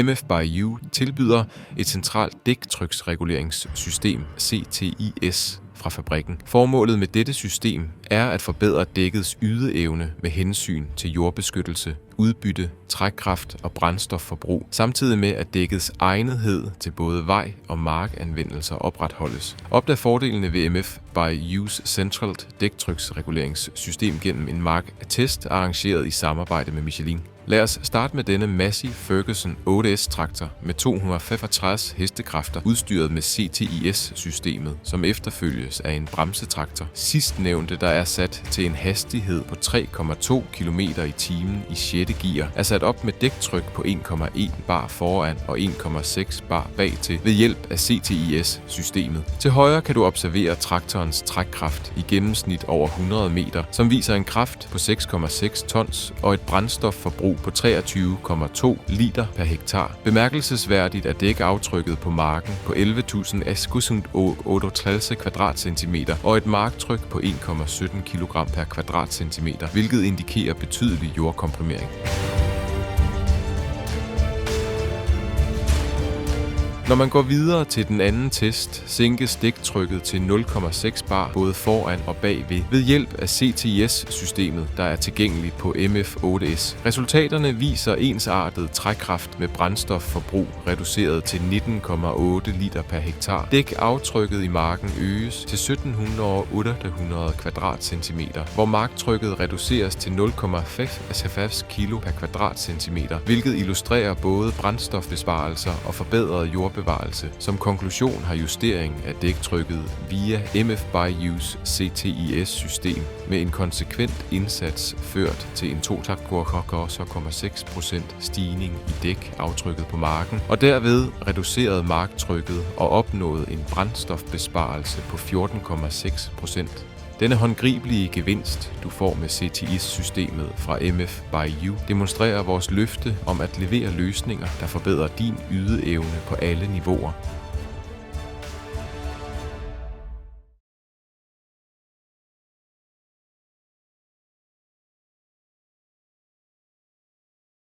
MF ByU tilbyder et centralt dæktryksreguleringssystem, CTIS, fra fabrikken. Formålet med dette system er at forbedre dækkets ydeevne med hensyn til jordbeskyttelse, udbytte, trækkraft og brændstofforbrug, samtidig med at dækkets egnethed til både vej- og markanvendelser opretholdes. Opdag fordelene ved MF ByU's Centralt dæktryksreguleringssystem gennem en marktest arrangeret i samarbejde med Michelin. Lad os starte med denne Massey Ferguson 8S-traktor med 265 hestekræfter udstyret med CTIS-systemet, som efterfølges af en bremsetraktor. Sidstnævnte, der er sat til en hastighed på 3,2 km i timen i 6. gear, er sat op med dæktryk på 1,1 bar foran og 1,6 bar bagtil ved hjælp af CTIS-systemet. Til højre kan du observere traktorens trækkraft i gennemsnit over 100 meter, som viser en kraft på 6,6 tons og et brændstofforbrug på 23,2 liter per hektar. Bemærkelsesværdigt er dækaftrykket på marken på 11.638 kvadratcentimeter og et marktryk på 1,17 kg per kvadratcentimeter, hvilket indikerer betydelig jordkomprimering. Når man går videre til den anden test, sænkes dæktrykket til 0,6 bar både foran og bagved ved hjælp af CTIS-systemet, der er tilgængeligt på MF 8S. Resultaterne viser ensartet trækkraft med brændstofforbrug reduceret til 19,8 liter per hektar. Dækaftrykket i marken øges til 1700 kvadratcentimeter, hvor marktrykket reduceres til 0,5 kilo per kvadratcentimeter, hvilket illustrerer både brændstofbesparelser og forbedret jordbevarelse. Som konklusion har justering af dæktrykket via MF ByU's CTIS-system med en konsekvent indsats ført til en 2,6% stigning i dækaftrykket på marken, og derved reduceret marktrykket og opnået en brændstofbesparelse på 14,6%. Denne håndgribelige gevinst, du får med CTIS-systemet fra MF ByU, demonstrerer vores løfte om at levere løsninger, der forbedrer din ydeevne på alle niveauer.